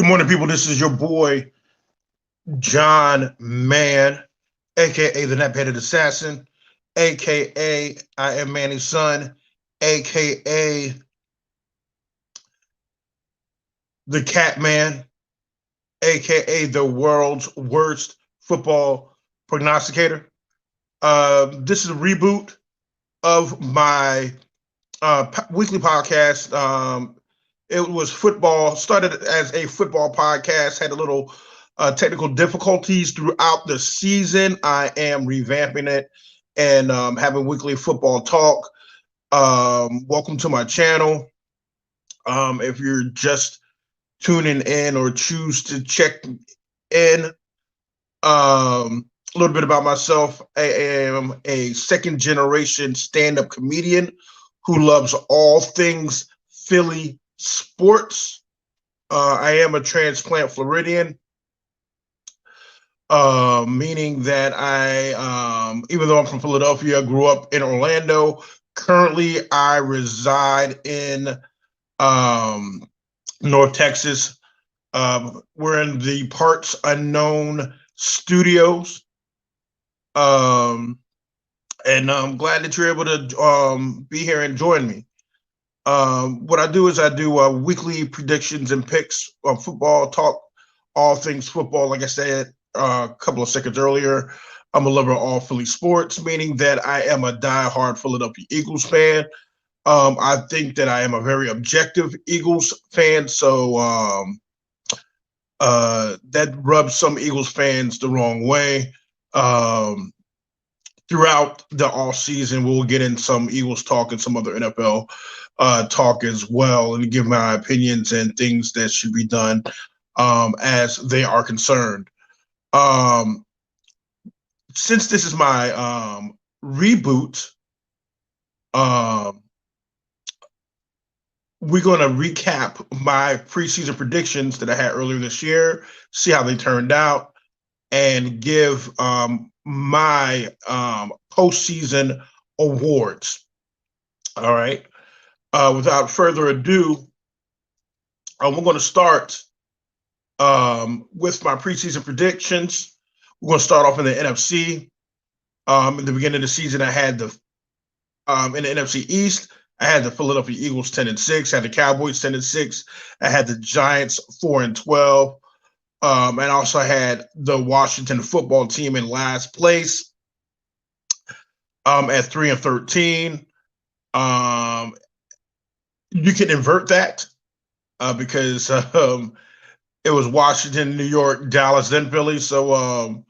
Good morning, people. This is your boy, John Mann, aka the Net-Headed Assassin, aka I am Manny's son, aka the Catman, aka the world's worst football prognosticator. This is a reboot of my weekly podcast. It was football, started as a football podcast, had a little technical difficulties throughout the season. I am revamping it and having weekly football talk. Welcome to my channel. If you're just tuning in or choose to check in, a little bit about myself. I am a second generation stand-up comedian who loves all things Philly sports. I am a transplant Floridian, meaning that even though I'm from Philadelphia, grew up in Orlando. Currently, I reside in North Texas. We're in the Parts Unknown Studios. And I'm glad that you're able to be here and join me. What I do is I do weekly predictions and picks of football, talk all things football. Like I said a couple of seconds earlier, I'm a lover of all Philly sports, meaning that I am a diehard Philadelphia Eagles fan. I think that I am a very objective Eagles fan, so that rubs some Eagles fans the wrong way. Throughout the off season, we'll get in some Eagles talk and some other NFL talk as well, and give my opinions and things that should be done as they are concerned. Since this is my reboot, we're going to recap my preseason predictions that I had earlier this year, see how they turned out, and give my postseason awards. All right. Without further ado, we're going to start with my preseason predictions. We're going to start off in the NFC. In the beginning of the season, I had in the NFC East, I had the Philadelphia Eagles 10-6, had the Cowboys 10-6, I had the Giants 4-12. And also had the Washington football team in last place at 3-13. You can invert that because it was Washington, New York, Dallas, then Philly. So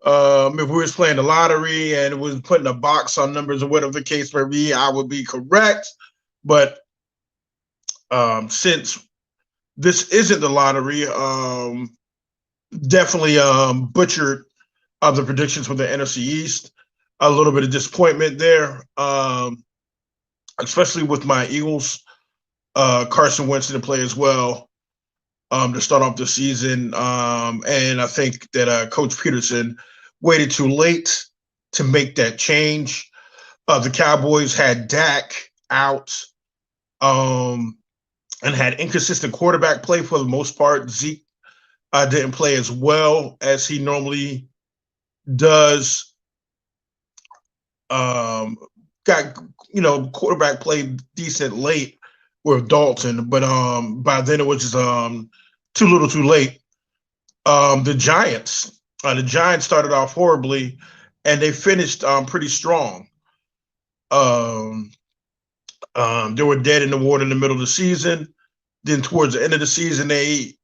if we was playing the lottery and it was putting a box on numbers or whatever the case may be, I would be correct. But since this isn't the lottery, definitely butchered the predictions for the NFC East. A little bit of disappointment there, especially with my Eagles. Carson Wentz didn't play as well to start off the season, and I think that Coach Peterson waited too late to make that change. The Cowboys had Dak out and had inconsistent quarterback play for the most part. Zeke didn't play as well as he normally does. Got quarterback played decent late with Dalton, but by then it was just too little, too late. The Giants started off horribly, and they finished pretty strong. They were dead in the water in the middle of the season. Then towards the end of the season, they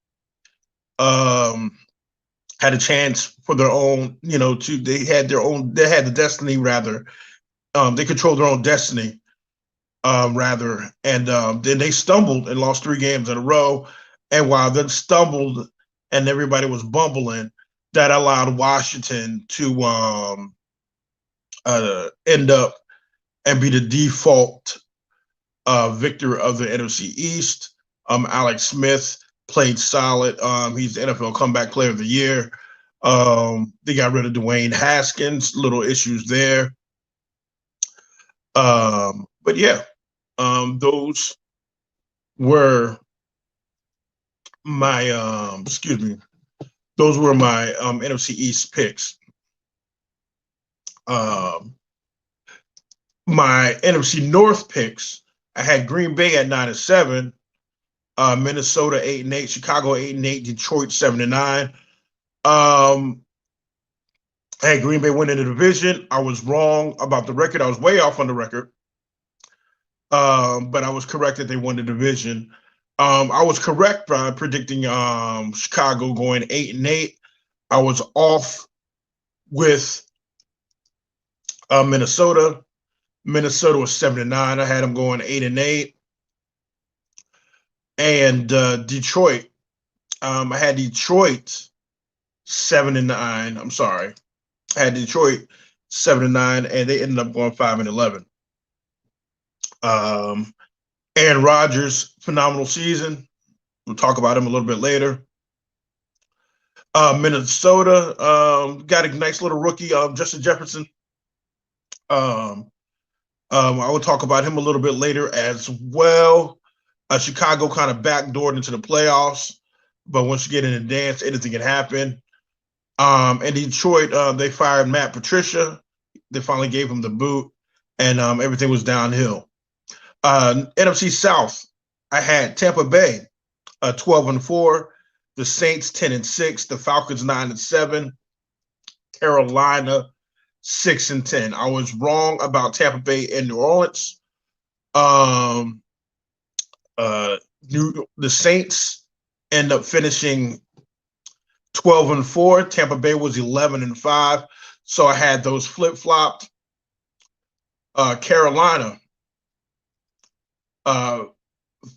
had a chance for their own, they had the destiny rather. They controlled their own destiny rather. And then they stumbled and lost 3 games in a row. And while they stumbled and everybody was bumbling, that allowed Washington to end up and be the default victor of the NFC East. Alex Smith played solid. He's the NFL Comeback Player of the Year. They got rid of Dwayne Haskins. Little issues there. But yeah, those were excuse me, those were my NFC East picks. My NFC North picks, I had Green Bay at 9-7, Minnesota 8-8, Chicago 8-8, Detroit 7-9. I had Green Bay winning the division. I was wrong about the record. I was way off on the record, but I was correct that they won the division. I was correct by predicting Chicago going 8-8. I was off with Minnesota. Minnesota was 7-9. I had them going 8-8. And Detroit, I had Detroit 7-9. I'm sorry, I had Detroit 7-9, and they ended up going 5-11. Aaron Rodgers, phenomenal season. We'll talk about him a little bit later. Minnesota got a nice little rookie, Justin Jefferson. I will talk about him a little bit later as well. Chicago kind of backdoored into the playoffs, but once you get in the dance, anything can happen. And Detroit, they fired Matt Patricia. They finally gave him the boot, and everything was downhill. NFC South, I had Tampa Bay 12-4, the Saints 10-6, the Falcons 9-7, Carolina 6-10. I was wrong about Tampa Bay and New Orleans. The Saints end up finishing 12-4. Tampa Bay was 11-5. So I had those flip-flopped. Carolina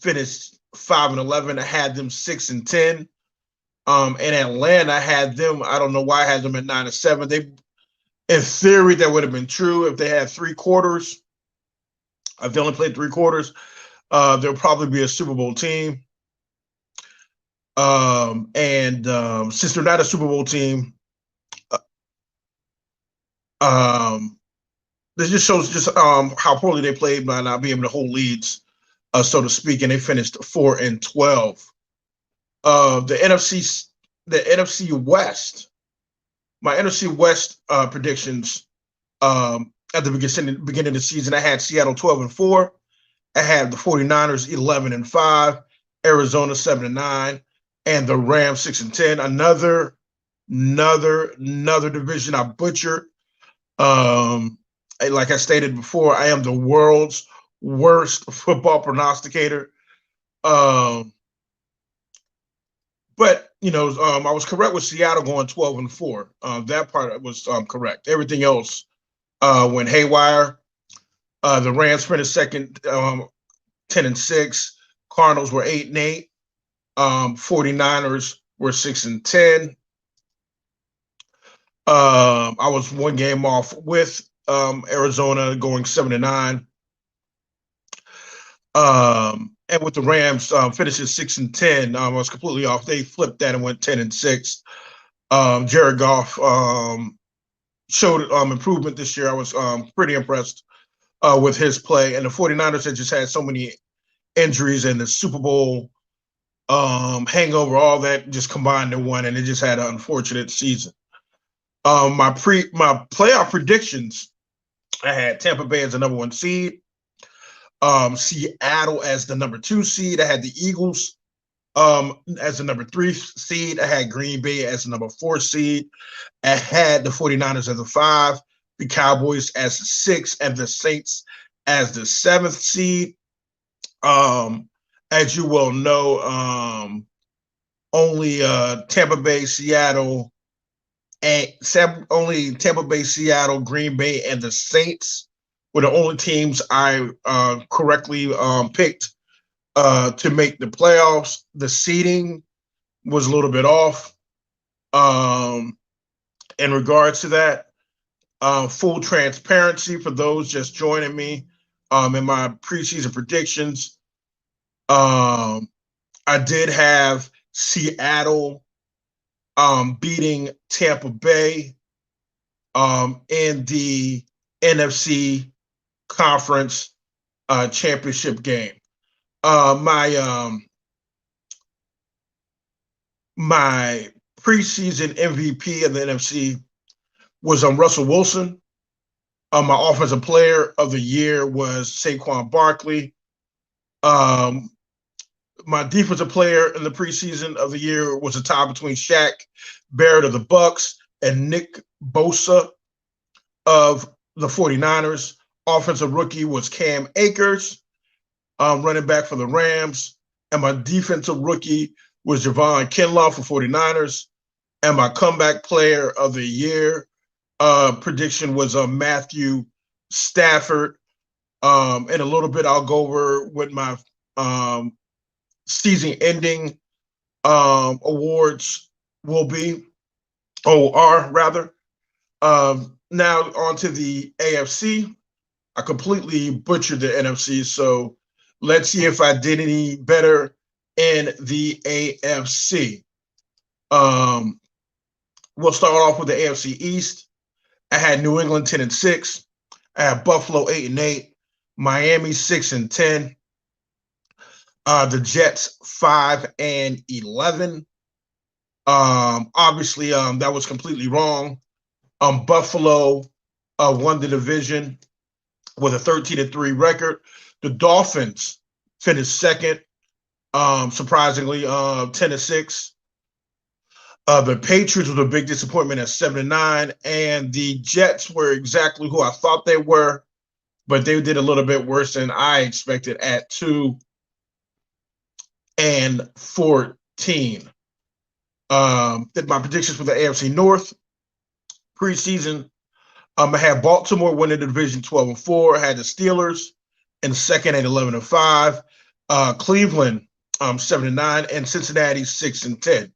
finished 5-11. I had them 6-10. And Atlanta, I had them. I don't know why I had them at 9-7. They, in theory, that would have been true if they had 3 quarters. If they only played 3 quarters, there'll probably be a Super Bowl team. Since they're not a Super Bowl team, this just shows just how poorly they played by not being able to hold leads, so to speak, and they finished 4-12. The NFC West, my NFC West predictions at the beginning of the season, I had Seattle 12-4. I had the 49ers 11-5, Arizona 7-9, and the Rams 6-10. Another division I butchered. Like I stated before, I am the world's worst football prognosticator. But I was correct with Seattle going 12-4. That part was correct. Everything else went haywire. The Rams finished second, 10-6. Cardinals were 8-8. 49ers were 6-10. I was one game off with Arizona going 7-9. And with the Rams finishing 6-10, I was completely off. They flipped that and went 10-6. Jared Goff showed improvement this year. I was pretty impressed with his play. And the 49ers had just had so many injuries and the Super Bowl hangover, all that just combined in one, and it just had an unfortunate season. My playoff predictions, I had Tampa Bay as the number 1 seed, Seattle as the number 2 seed. I had the Eagles as the number 3 seed. I had Green Bay as the number 4 seed. I had the 49ers as the 5, the Cowboys as the 6, and the Saints as the 7th seed. As you well know, only Tampa Bay, Seattle, Green Bay, and the Saints were the only teams I correctly picked to make the playoffs. The seeding was a little bit off in regards to that. Full transparency for those just joining me in my preseason predictions. I did have Seattle beating Tampa Bay in the NFC Conference championship game. My My preseason MVP in the NFC was Russell Wilson. My offensive player of the year was Saquon Barkley. Um, my defensive player in the preseason of the year was a tie between Shaq Barrett of the Bucks and Nick Bosa of the 49ers. Offensive rookie was Cam Akers, running back for the Rams. And my defensive rookie was Javon Kinlaw for 49ers. And my comeback player of the year prediction was Matthew Stafford. In a little bit, I'll go over what my season-ending awards will be, or are rather. Now on to the AFC. I completely butchered the NFC, so let's see if I did any better in the AFC. We'll start off with the AFC East. I had New England 10-6. I had Buffalo 8-8. Miami 6-10. The Jets 5-11. Obviously, that was completely wrong. Buffalo won the division with a 13-3 record. The Dolphins finished second, surprisingly, 10-6. The Patriots were a big disappointment at 7-9, and the Jets were exactly who I thought they were, but they did a little bit worse than I expected at 2-14. Did my predictions for the AFC North preseason. I had Baltimore winning the division 12-4. I had the Steelers in second at 11-5. Cleveland 7-9, and Cincinnati 6-10.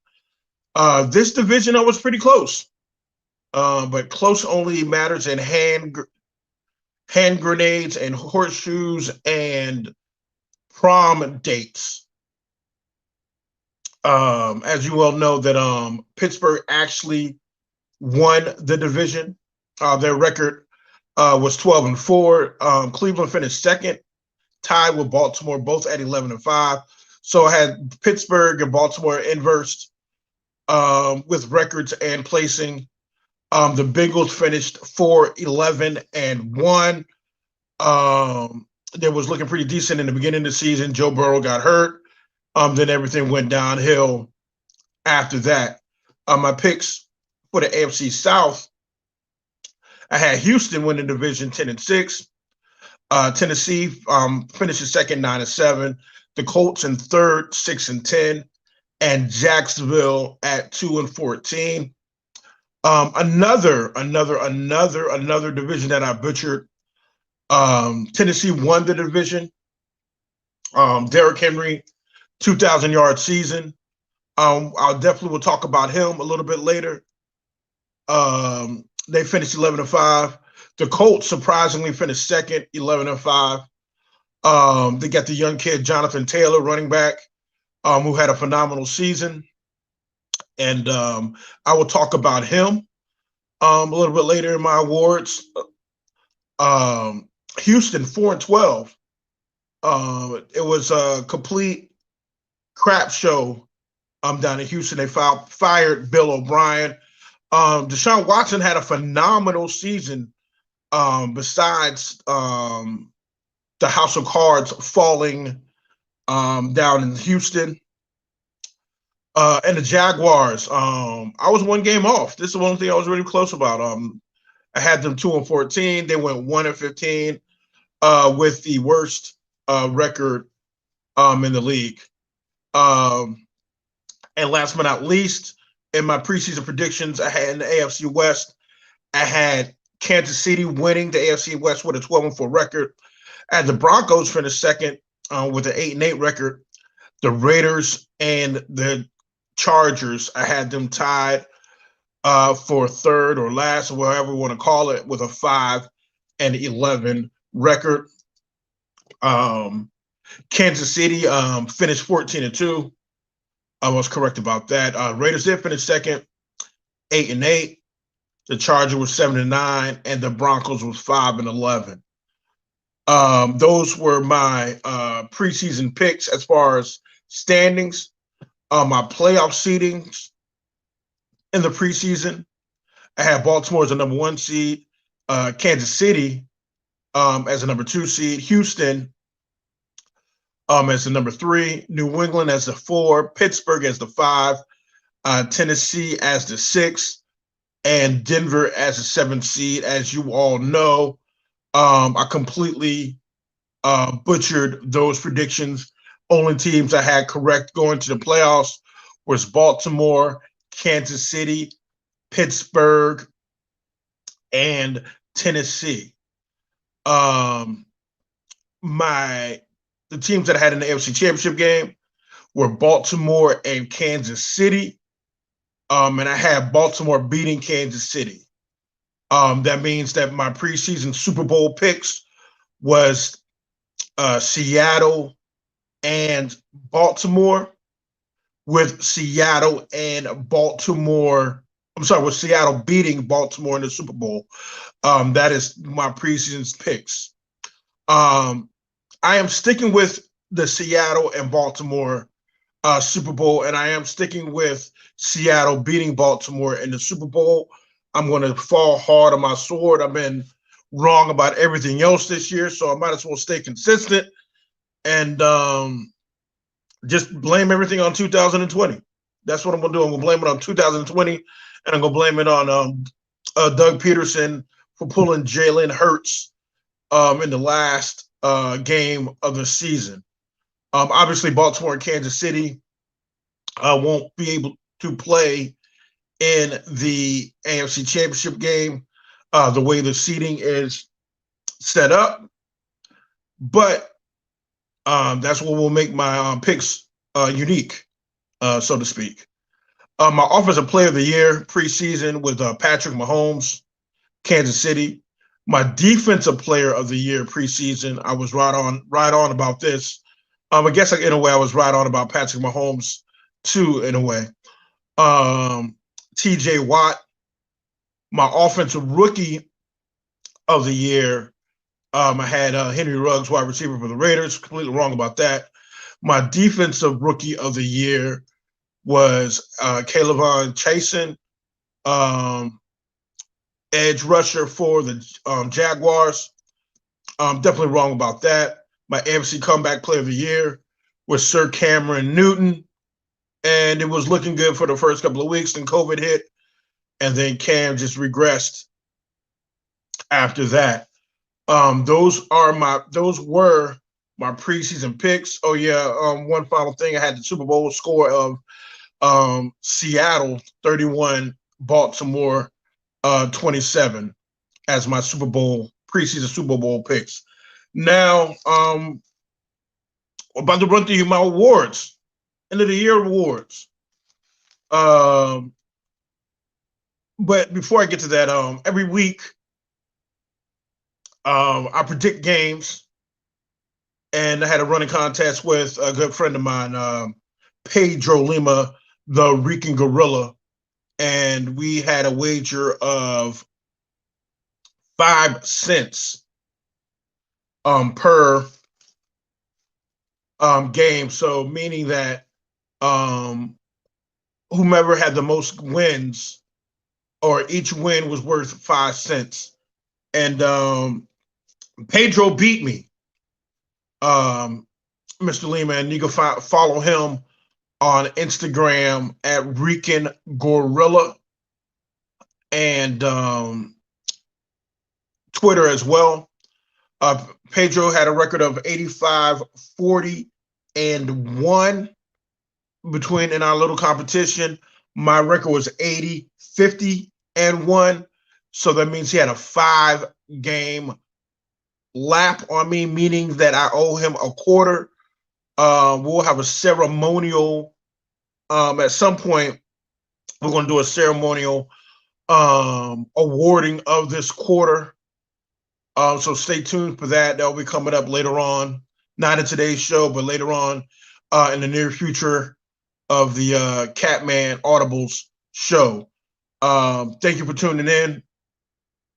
This division I was pretty close, but close only matters in hand grenades and horseshoes and prom dates. As you well know, that Pittsburgh actually won the division. Their record was 12-4. Cleveland finished second, tied with Baltimore, both at 11-5. So I had Pittsburgh and Baltimore inversed with records and placing. The Bengals finished 4-11-1. They was looking pretty decent in the beginning of the season. Joe Burrow got hurt. Then everything went downhill after that. My picks for the AFC South, I had Houston win the division 10-6. Tennessee finished second 9-7. The Colts in third 6-10, and Jacksonville at 2-14. Another division that I butchered. Tennessee won the division. Derrick Henry, 2,000-yard season. I'll definitely will talk about him a little bit later. They finished 11-5. The Colts surprisingly finished second, 11-5. They got the young kid Jonathan Taylor, running back, who had a phenomenal season, and I will talk about him a little bit later in my awards. Houston 4-12. It was a complete crap show down in Houston. They fired Bill O'Brien. Deshaun Watson had a phenomenal season, besides the house of cards falling down in Houston. And the Jaguars, I was one game off. This is one thing I was really close about. I had them 2-14. They went 1-15 with the worst record in the league. And last but not least, in my preseason predictions, I had in the AFC West, I had Kansas City winning the AFC West with a 12-4 record. I had the Broncos finish second with an 8-8 record. The Raiders and the Chargers, I had them tied for third or last, or whatever you want to call it, with a 5-11 record. Kansas City finished 14-2. I was correct about that. Raiders did finish second, 8-8. The Chargers was 7-9, and the Broncos was 5-11. Those were my preseason picks as far as standings. My playoff seedings in the preseason, I had Baltimore as a number 1 seed, Kansas City as a number 2 seed, Houston as the number 3, New England as the 4, Pittsburgh as the 5, Tennessee as the 6, and Denver as the 7th seed. As you all know, I completely butchered those predictions. Only teams I had correct going to the playoffs was Baltimore, Kansas City, Pittsburgh, and Tennessee. The teams that I had in the AFC Championship game were Baltimore and Kansas City. And I had Baltimore beating Kansas City. That means that my preseason Super Bowl picks was Seattle and Baltimore, with Seattle beating Baltimore in the Super Bowl. That is my preseason picks. I am sticking with the Seattle and Baltimore Super Bowl, and I am sticking with Seattle beating Baltimore in the Super Bowl. I'm going to fall hard on my sword. I've been wrong about everything else this year, so I might as well stay consistent and just blame everything on 2020. That's what I'm going to do. I'm going to blame it on 2020, and I'm going to blame it on Doug Peterson for pulling Jalen Hurts in the last game of the season. Obviously, Baltimore and Kansas City won't be able to play in the AFC Championship game the way the seeding is set up. But that's what will make my picks unique, so to speak. My offensive player of the year preseason was Patrick Mahomes, Kansas City. My defensive player of the year preseason, I was right on about this. I guess in a way I was right on about Patrick Mahomes too, in a way. TJ Watt. My offensive rookie of the year, I had Henry Ruggs, wide receiver for the Raiders. Completely wrong about that. My defensive rookie of the year was Kayvon Chasen, edge rusher for the Jaguars. Definitely wrong about that. My AFC comeback player of the year was Sir Cameron Newton, and it was looking good for the first couple of weeks. Then COVID hit, and then Cam just regressed after that. Those were my preseason picks. Oh yeah, one final thing: I had the Super Bowl score of Seattle 31, Baltimore 27 as my preseason Super Bowl picks. Now, about to run through my awards, end of the year awards. But before I get to that, every week I predict games, and I had a running contest with a good friend of mine, Pedro Lima, the Rican Gorilla, and we had a wager of 5 cents per game. So meaning that whomever had the most wins, or each win was worth 5 cents. And Pedro beat me, Mr. Lima, and you can follow him on Instagram at Rican Gorilla, and Twitter as well. Pedro had a record of 85, 40, and 1 in our little competition. My record was 80, 50, and 1. So that means he had a 5-game lap on me, meaning that I owe him a quarter. We'll have a ceremonial at some point. We're going to do a ceremonial awarding of this quarter. So stay tuned for that. That'll be coming up later on, not in today's show, but later on in the near future of the Catmann Audibles show. Thank you for tuning in.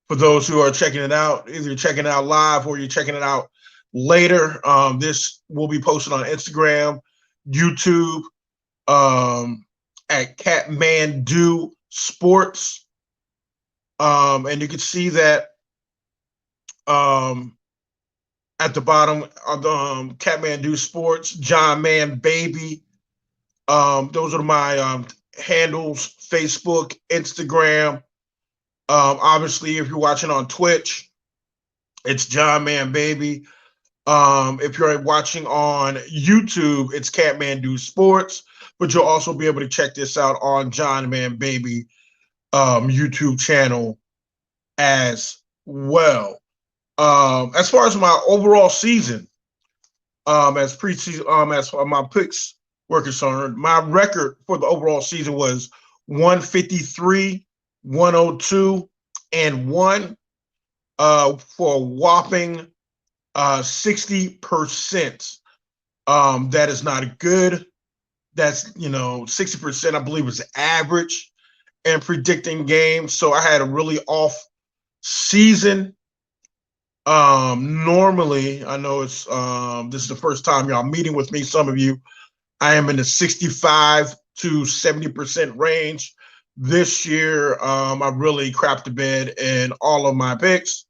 For those who are checking it out, either you're checking it out live or you're checking it out later, this will be posted on Instagram, YouTube, at Catmann Sports. And you can see that at the bottom of the Catmann Sports, John Man Baby. Those are my handles: Facebook, Instagram. Obviously, if you're watching on Twitch, it's John Man Baby. If you're watching on YouTube, it's Catmann Sports. But you'll also be able to check this out on John Man Baby YouTube channel as well. As far as my overall season, as preseason, as my picks were concerned, my record for the overall season was 153, 102, and 1 for a whopping 60%. That is not good. That's 60%, I believe, is average in predicting games. So I had a really off season. Normally, I know it's this is the first time y'all meeting with me. Some of you, I am in the 65 to 70% range. This year, I really crapped the bed in all of my picks.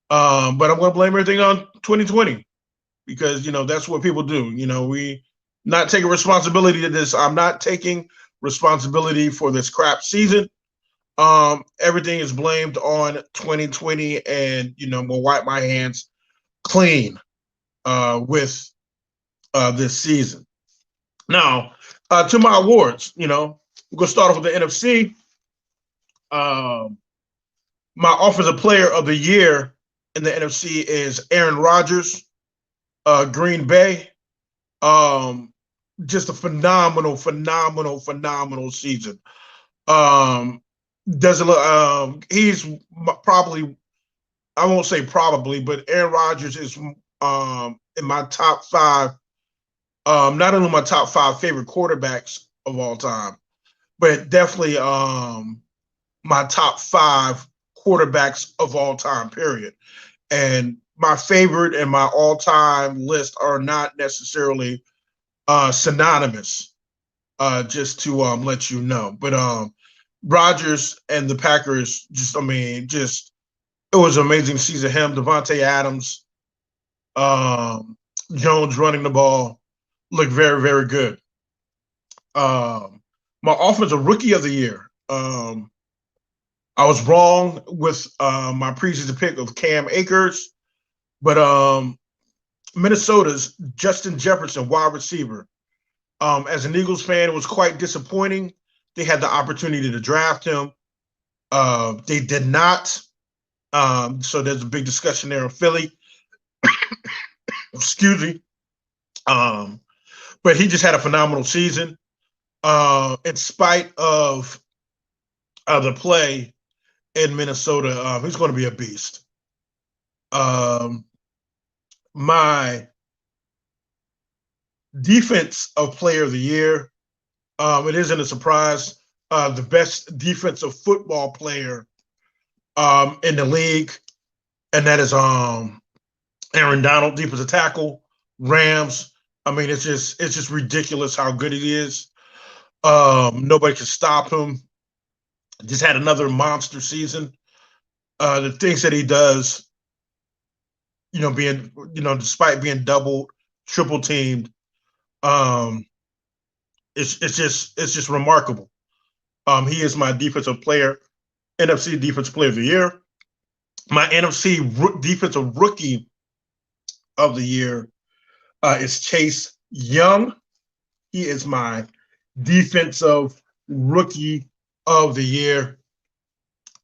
But I'm going to blame everything on 2020 because that's what people do. We not taking responsibility to this. I'm not taking responsibility for this crap season. Everything is blamed on 2020, and we'll wipe my hands clean with this season. Now, to my awards, we're gonna start off with the NFC. My offensive player of the year in the NFC is Aaron Rodgers, Green Bay. Just a phenomenal season. Doesn't look. He's probably. I won't say probably, but Aaron Rodgers is in my top 5. Not only my top 5 favorite quarterbacks of all time, but definitely my top 5 quarterbacks of all time. Period. And my favorite and my all-time list are not necessarily synonymous. Just to let you know, but Rodgers and the Packers, it was an amazing season. Him, Devontae Adams, Jones running the ball looked very, very good. My offensive rookie of the year. I was wrong with my preseason pick of Cam Akers, but Minnesota's Justin Jefferson, wide receiver. As an Eagles fan, it was quite disappointing. They had the opportunity to draft him. They did not. So there's a big discussion there in Philly. Excuse me. But he just had a phenomenal season. In spite of the play in Minnesota, he's going to be a beast. My defense of player of the year, it isn't a surprise. The best defensive football player in the league, and that is Aaron Donald, defensive tackle, Rams. I mean, it's just ridiculous how good he is. Nobody can stop him. Just had another monster season. The things that he does, despite being doubled, triple teamed, it's just remarkable. He is my defensive player, NFC defensive player of the year. My NFC defensive rookie of the year is Chase Young. He is my defensive rookie of the year.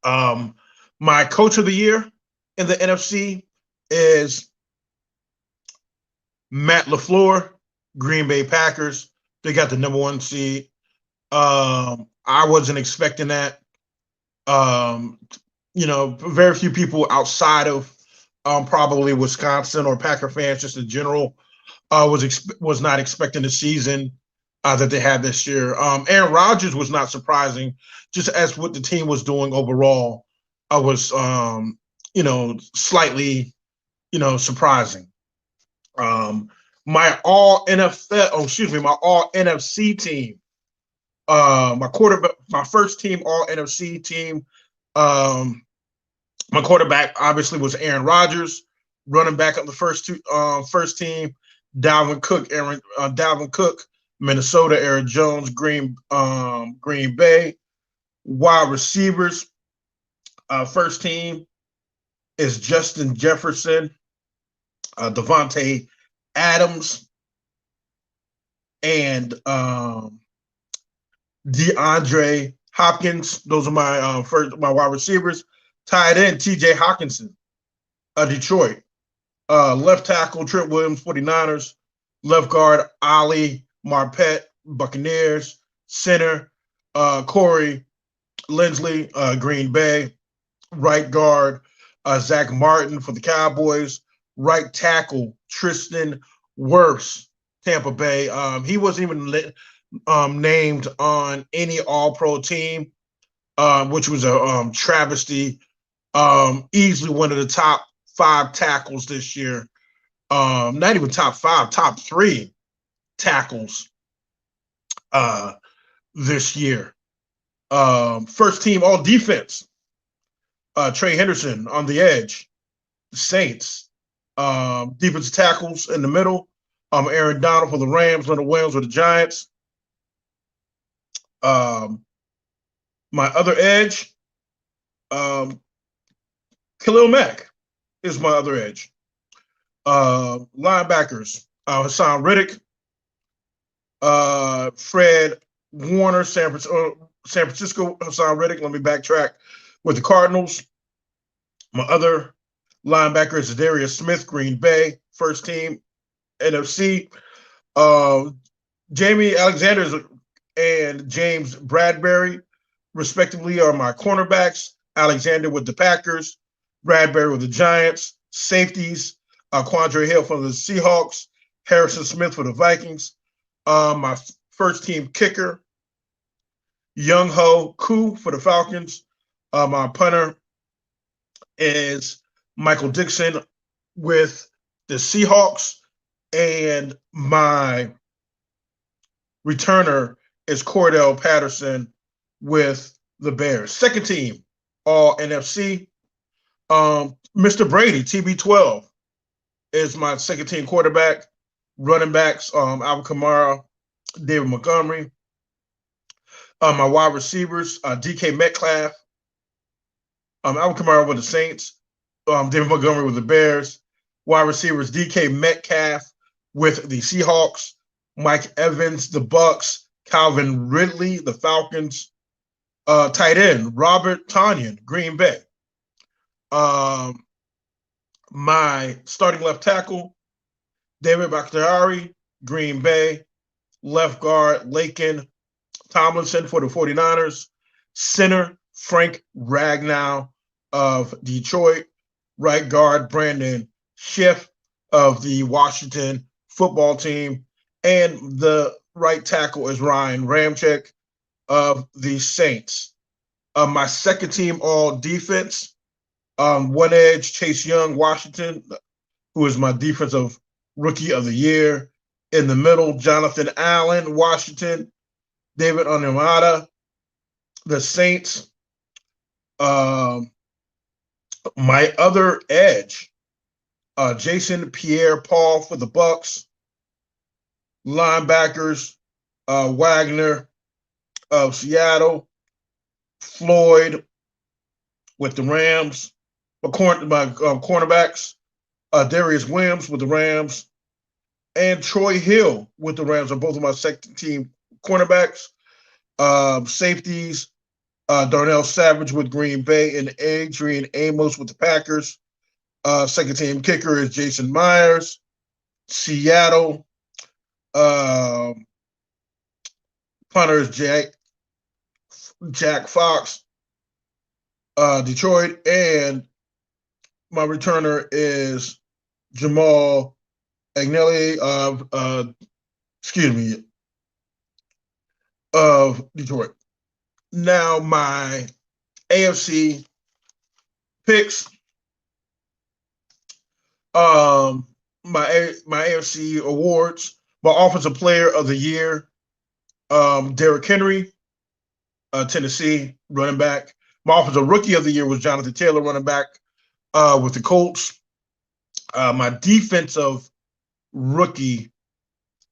My coach of the year in the NFC is Matt LaFleur, Green Bay Packers. They got the #1 seed. I wasn't expecting that. Very few people outside of probably Wisconsin or Packer fans, just in general, was not expecting the season that they had this year. Aaron Rodgers was not surprising, just as what the team was doing overall. I was, slightly, surprising. My all NFL, my all NFC team. My quarterback, my first team all NFC team. Um, my quarterback obviously was Aaron Rodgers. Running back of the first team, Dalvin Cook, Minnesota, Aaron Jones, Green Bay. Wide receivers, first team is Justin Jefferson, Devontae Adams, and DeAndre Hopkins. Those are my wide receivers. Tight end TJ Hawkinson, Detroit. Left tackle Trent Williams, 49ers. Left guard Ali Marpet, Buccaneers. Center Corey Lindsley, Green Bay. Right guard Zach Martin for the Cowboys. Right tackle Tristan Wirfs, Tampa Bay. He wasn't even named on any All-Pro team, which was a travesty. Easily one of the top 5 tackles this year. Not even top 5, top 3 tackles this year. First team all defense. Trey Henderson on the edge. The Saints. Defensive tackles in the middle. Aaron Donald for the Rams. Leonard Williams for the Giants. My other edge, Khalil Mack is my other edge. Linebackers, Hassan Riddick, Fred Warner, San Francisco, Hassan Riddick. Let me backtrack with the Cardinals. My other linebacker is Darius Smith, Green Bay, first team, NFC. Jamie Alexander and James Bradbury, respectively, are my cornerbacks. Alexander with the Packers, Bradbury with the Giants. Safeties, Quandre Hill for the Seahawks, Harrison Smith for the Vikings. My first team kicker, Young Ho Koo for the Falcons. My punter is Michael Dixon with the Seahawks. And my returner is Cordell Patterson with the Bears. Second team, all NFC. Mr. Brady, TB12, is my second team quarterback. Running backs, Alvin Kamara, David Montgomery. My wide receivers, DK Metcalf, Alvin Kamara with the Saints, David Montgomery with the Bears. Wide receivers, DK Metcalf with the Seahawks, Mike Evans, the Bucks, Calvin Ridley, the Falcons. Tight end, Robert Tonyan, Green Bay. My starting left tackle, David Bakhtiari, Green Bay. Left guard, Laken Tomlinson for the 49ers. Center, Frank Ragnow of Detroit. Right guard, Brandon Schiff of the Washington football team. And the right tackle is Ryan Ramczyk of the Saints. My second team all defense, one edge, Chase Young, Washington, who is my defensive rookie of the year. In the middle, Jonathan Allen, Washington, David Onyemata, the Saints. My other edge, Jason Pierre-Paul for the Bucks. Linebackers, Wagner of Seattle, Floyd with the Rams. My cornerbacks, Darius Williams with the Rams, and Troy Hill with the Rams are both of my second team cornerbacks. Safeties, Darnell Savage with Green Bay and Adrian Amos with the Packers. Second team kicker is Jason Myers, Seattle. Punter is Jack Fox, Detroit, and my returner is Jamal Agnelli of Detroit. Now my AFC picks. my AFC awards. My offensive player of the year, Derrick Henry, Tennessee running back. My offensive rookie of the year was Jonathan Taylor, running back with the Colts. My defensive rookie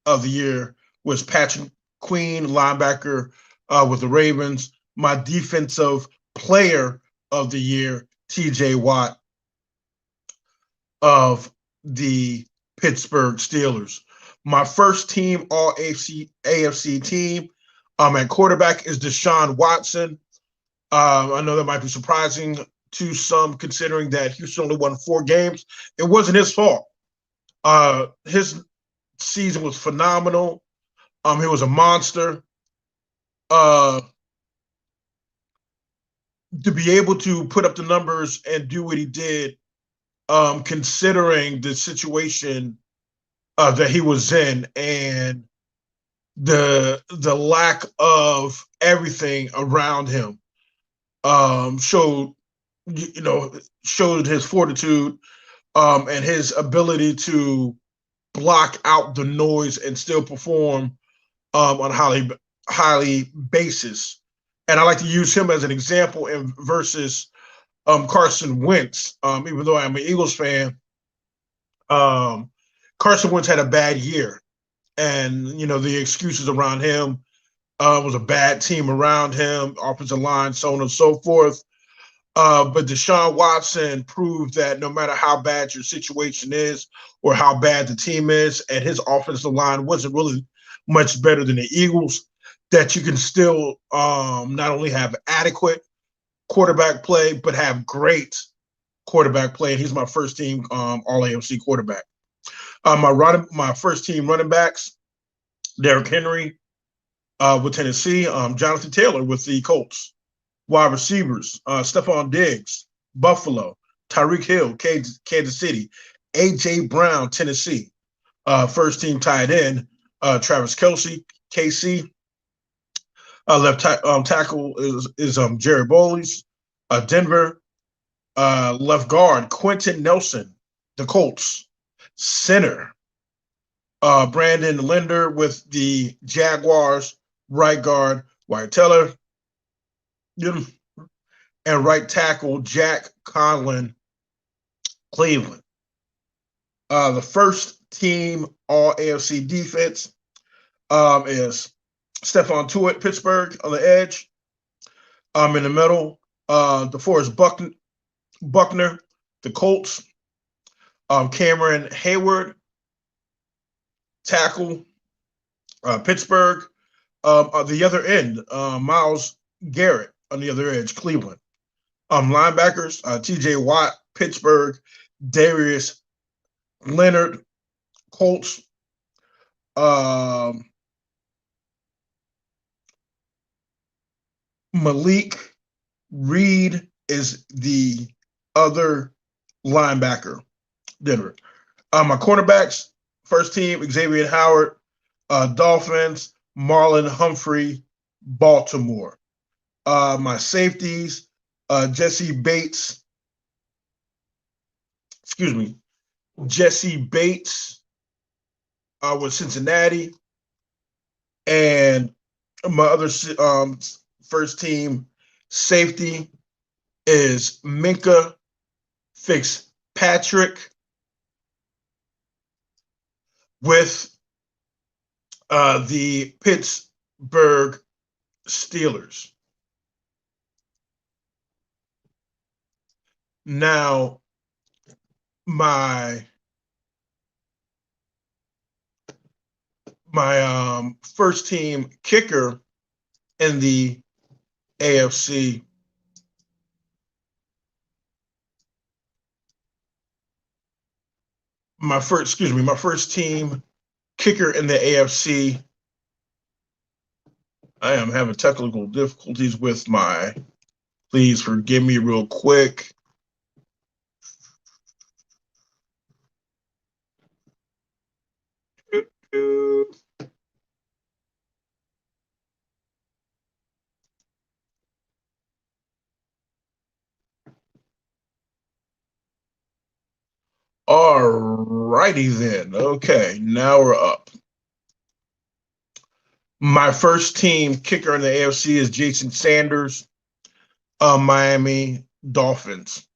of the year was Patrick Queen, linebacker with the Ravens. My defensive player of the year, TJ Watt of the Pittsburgh Steelers. My first team All AFC team at quarterback is Deshaun Watson. I know that might be surprising to some, considering that Houston only won 4 games. It wasn't his fault. His season was phenomenal. He was a monster. Uh, to be able to put up the numbers and do what he did, considering the situation that he was in and the lack of everything around him, showed showed his fortitude, and his ability to block out the noise and still perform on a highly basis. And I like to use him as an example in versus Carson Wentz. Even though I'm an Eagles fan, um, Carson Wentz had a bad year, and the excuses around him was a bad team around him, offensive line, so on and so forth. But Deshaun Watson proved that no matter how bad your situation is or how bad the team is, and his offensive line wasn't really much better than the Eagles, that you can still not only have adequate quarterback play, but have great quarterback play. And he's my first team All AFC quarterback. My first team running backs, Derrick Henry with Tennessee, Jonathan Taylor with the Colts. Wide receivers, Stephon Diggs, Buffalo, Tyreek Hill, Kansas City, A.J. Brown, Tennessee. First team tight end, Travis Kelce, KC. Tackle is Jerry Bowles, Denver. Left guard, Quentin Nelson, the Colts. Center, Brandon Linder with the Jaguars. Right guard, Wyatt Teller. And right tackle, Jack Conlon, Cleveland. The first team All AFC defense is Stephon Tuitt, Pittsburgh, on the edge. In the middle, DeForest Buckner, the Colts. Cameron Hayward, tackle, Pittsburgh. On the other end, Myles Garrett on the other edge, Cleveland. Linebackers, TJ Watt, Pittsburgh, Darius Leonard, Colts. Malik Reed is the other linebacker, Denver. My cornerbacks, first team, Xavier Howard, Dolphins, Marlon Humphrey, Baltimore. My safeties, Jesse Bates, with Cincinnati. And my other first team safety is Minka Fitzpatrick with the Pittsburgh Steelers. Now, my first team kicker in the AFC my first team kicker in the AFC. I am having technical difficulties with my, please forgive me real quick. All righty then. Okay, now we're up. My first team kicker in the AFC is Jason Sanders, Miami Dolphins.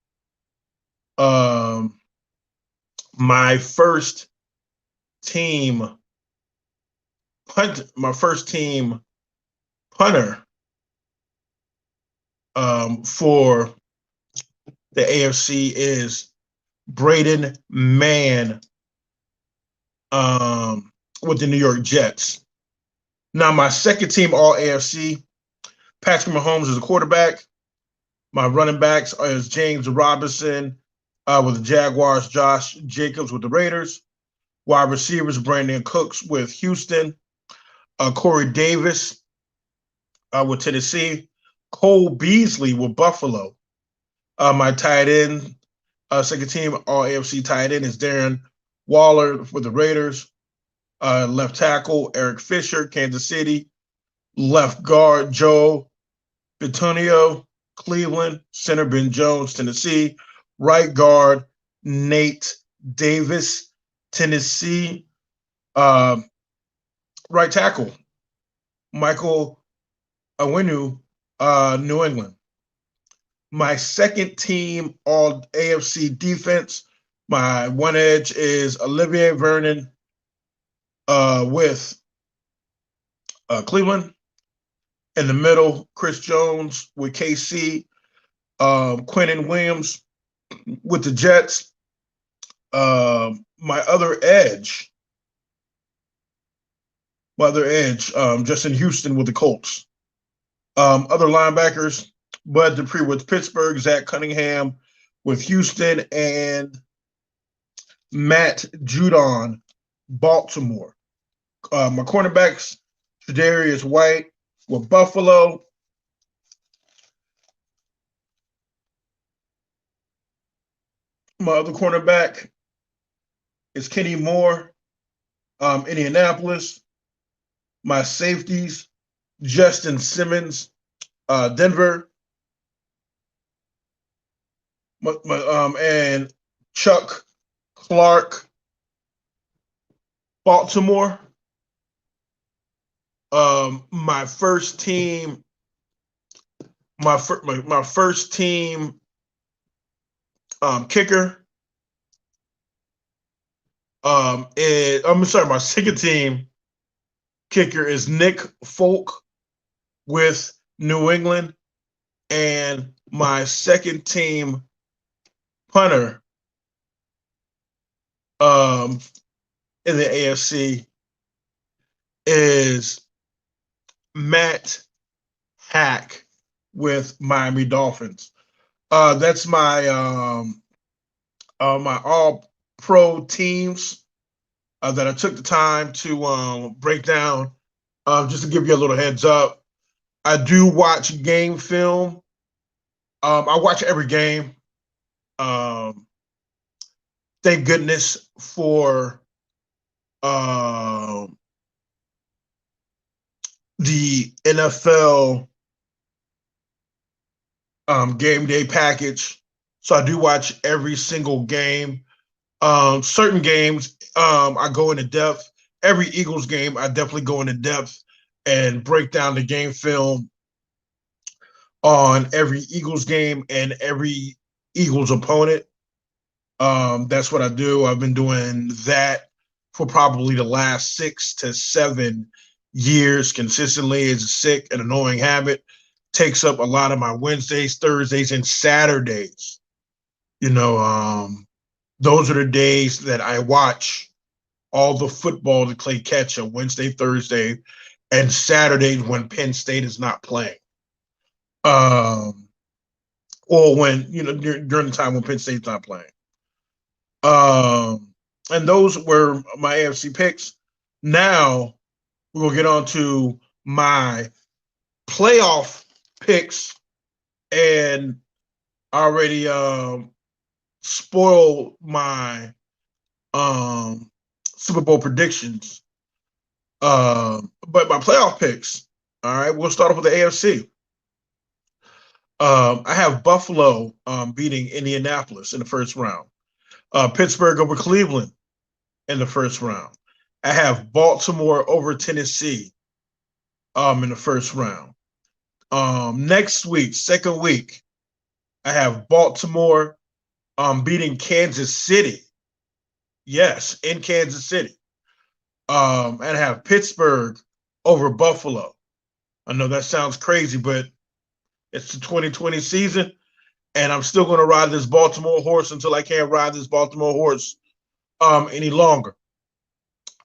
Um, my first team my first team punter for the AFC is Braden Mann with the New York Jets. Now, my second team All AFC, Patrick Mahomes is a quarterback. My running backs is James Robinson with the Jaguars, Josh Jacobs with the Raiders. Wide receivers, Brandon Cooks with Houston, Corey Davis with Tennessee, Cole Beasley with Buffalo. My tight end, second team All AFC tight end is Darren Waller for the Raiders. Left tackle, Eric Fisher, Kansas City. Left guard, Joe Bitonio, Cleveland. Center, Ben Jones, Tennessee. Right guard, Nate Davis, Tennessee. Right tackle, Michael Awinu, New England. My second team All AFC defense, my one edge is Olivier Vernon with Cleveland. In the middle, Chris Jones with KC, Quentin Williams with the Jets. My other edge, Justin Houston with the Colts. Other linebackers, Bud Dupree with Pittsburgh, Zach Cunningham with Houston, and Matt Judon, Baltimore. My cornerbacks, Tre'Davious White with Buffalo. My other cornerback is Kenny Moore, Indianapolis. My safeties, Justin Simmons, Denver. And Chuck Clark, Baltimore. My first team kicker my second team kicker is Nick Folk with New England, and my second team punter in the AFC is Matt Hack with Miami Dolphins. That's my my all pro teams that I took the time to break down. Just to give you a little heads up, I do watch game film. I watch every game. Thank goodness for the NFL game day package. So I do watch every single game. Certain games, I go into depth. Every Eagles game, I definitely go into depth and break down the game film on every Eagles game and every Eagles opponent. That's what I do. I've been doing that for probably the last 6 to 7 years consistently. It's a sick and annoying habit. Takes up a lot of my Wednesdays, Thursdays, and Saturdays. Those are the days that I watch all the football to play catch up, Wednesday, Thursday, and Saturdays when Penn State is not playing. Or when, during the time when Penn State's not playing. And those were my AFC picks. Now we're going to get on to my playoff picks, and I already spoiled my Super Bowl predictions. But my playoff picks, all right, we'll start off with the AFC. I have Buffalo beating Indianapolis in the first round. Pittsburgh over Cleveland. in the first round. I have Baltimore over Tennessee in the first round. Next week, second week, I have Baltimore beating Kansas City. Yes, in Kansas City. And I have Pittsburgh over Buffalo. I know that sounds crazy, but it's the 2020 season, and I'm still going to ride this Baltimore horse until I can't ride this Baltimore horse any longer.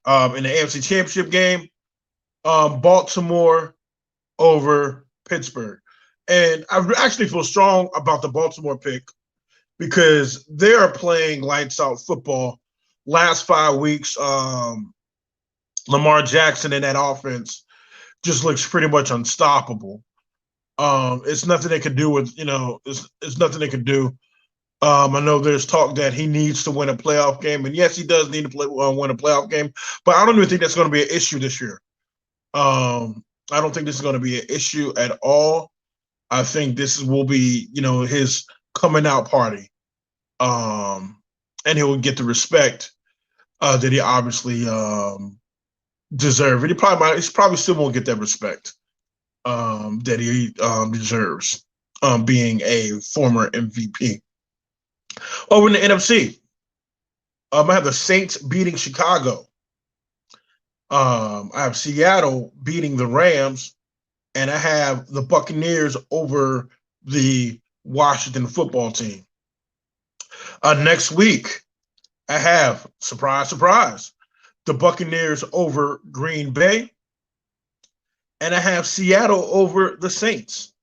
In the AFC Championship game, Baltimore over Pittsburgh. And I actually feel strong about the Baltimore pick because they are playing lights out football. Last 5 weeks, Lamar Jackson in that offense just looks pretty much unstoppable. It's nothing they can do with, it's nothing they can do. I know there's talk that he needs to win a playoff game, and yes, he does need to win a playoff game, but I don't even think that's going to be an issue this year. I don't think this is going to be an issue at all. I think this will be, his coming out party, and he will get the respect that he obviously deserves. And he probably still won't get that respect that he deserves, being a former MVP. Over in the NFC, I have the Saints beating Chicago. I have Seattle beating the Rams, and I have the Buccaneers over the Washington football team. Next week, I have, surprise, surprise, the Buccaneers over Green Bay, and I have Seattle over the Saints.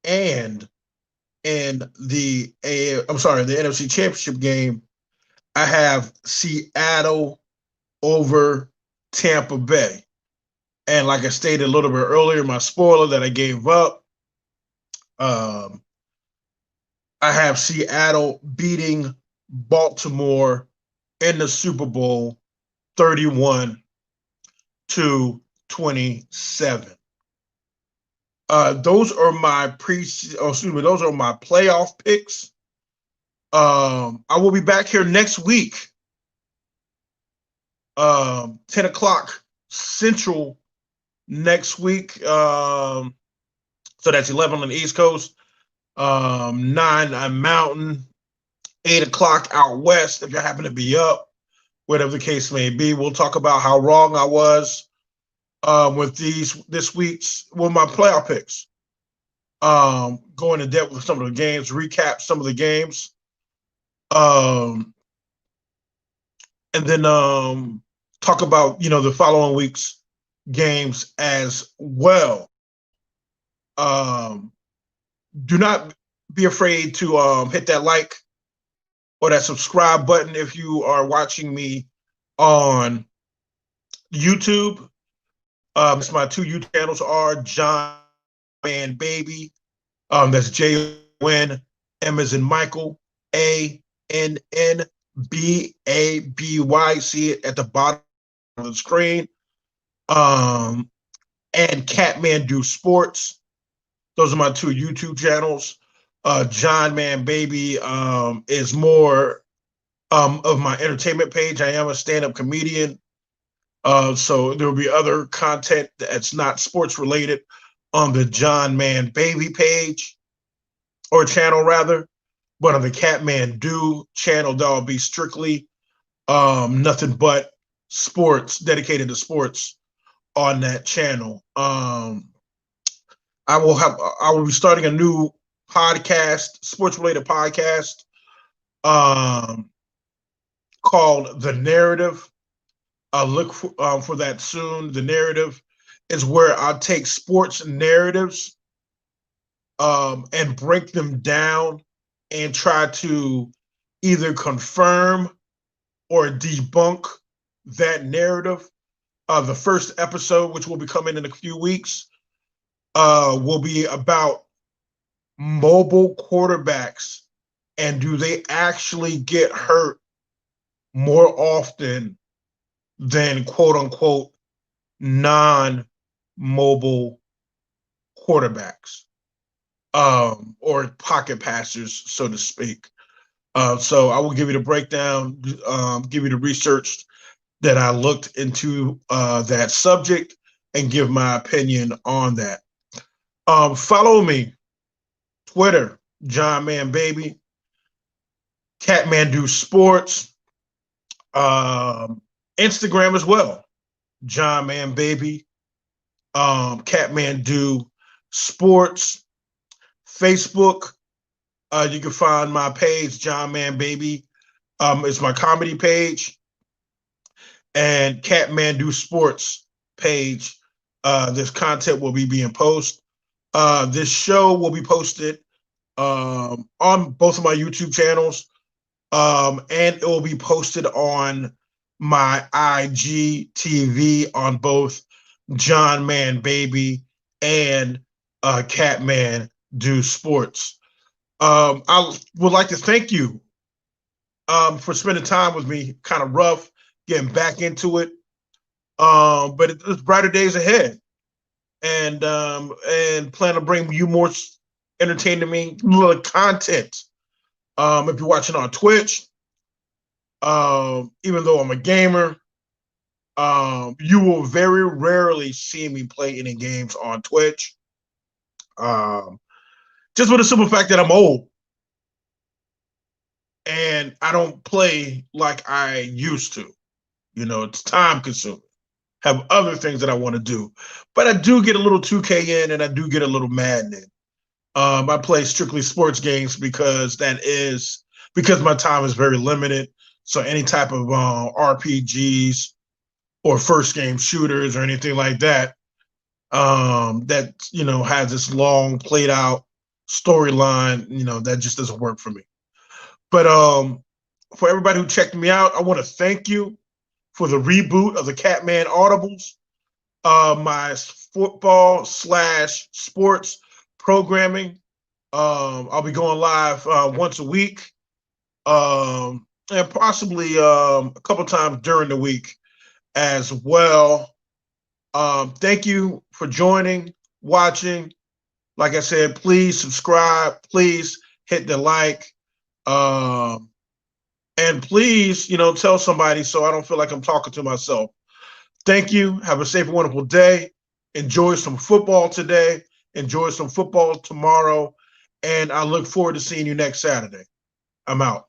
And in the NFC Championship game, I have Seattle over Tampa Bay. And like I stated a little bit earlier, my spoiler that I gave up, I have Seattle beating Baltimore in the Super Bowl 31-27. Those are my those are my playoff picks. I will be back here next week, 10 o'clock Central next week. So that's 11 on the East Coast, 9 on Mountain, 8 o'clock out West. If you happen to be up, whatever the case may be, we'll talk about how wrong I was with this week's my playoff picks. Go into depth with some of the games, recap some of the games, and then talk about the following week's games as well. Do not be afraid to hit that like or that subscribe button if you are watching me on YouTube. My 2 YouTube channels are John Man Baby. That's Jon, M as in Michael, ANNBABY. See it at the bottom of the screen. And Catmann Sports. Those are my 2 YouTube channels. John Man Baby is more of my entertainment page. I am a stand-up comedian. So there will be other content that's not sports related on the John Man Baby page, or channel rather. But on the Catmann channel, that'll be strictly nothing but sports, dedicated to sports on that channel. I will be starting a new podcast, sports related podcast, called The Narrative. Look for that soon. The Narrative is where I take sports narratives and break them down and try to either confirm or debunk that narrative. The first episode, which will be coming in a few weeks, will be about mobile quarterbacks and do they actually get hurt more often than quote unquote non-mobile quarterbacks, or pocket passers, so to speak. So I will give you the breakdown, give you the research that I looked into that subject, and give my opinion on that. Follow me, Twitter, John Man Baby, Catmann Sports, um, Instagram as well, John Man Baby, Catmann Sports, Facebook. You can find my page, John Man Baby. It's my comedy page, and Catmann Sports page. This content will be being posted. This show will be posted on both of my YouTube channels, and it will be posted on my IGTV on both John Man Baby and Catmann Sports. I would like to thank you for spending time with me. Kind of rough getting back into it, but it's brighter days ahead, and plan to bring you more entertaining content. If you're watching on Twitch, even though I'm a gamer, you will very rarely see me play any games on Twitch. Just for the simple fact that I'm old and I don't play like I used to. You know, it's time consuming. Have other things that I want to do, but I do get a little 2K in, and I do get a little Madden in. I play strictly sports games because my time is very limited. So any type of RPGs or first game shooters or anything like that, that has this long played out storyline, that just doesn't work for me. But for everybody who checked me out, I want to thank you for the reboot of the Catmann Audibles, my football/sports programming. I'll be going live once a week, and possibly a couple times during the week as well. Thank you for joining, watching. Like I said, please subscribe. Please hit the like. And please, tell somebody so I don't feel like I'm talking to myself. Thank you. Have a safe and wonderful day. Enjoy some football today. Enjoy some football tomorrow. And I look forward to seeing you next Saturday. I'm out.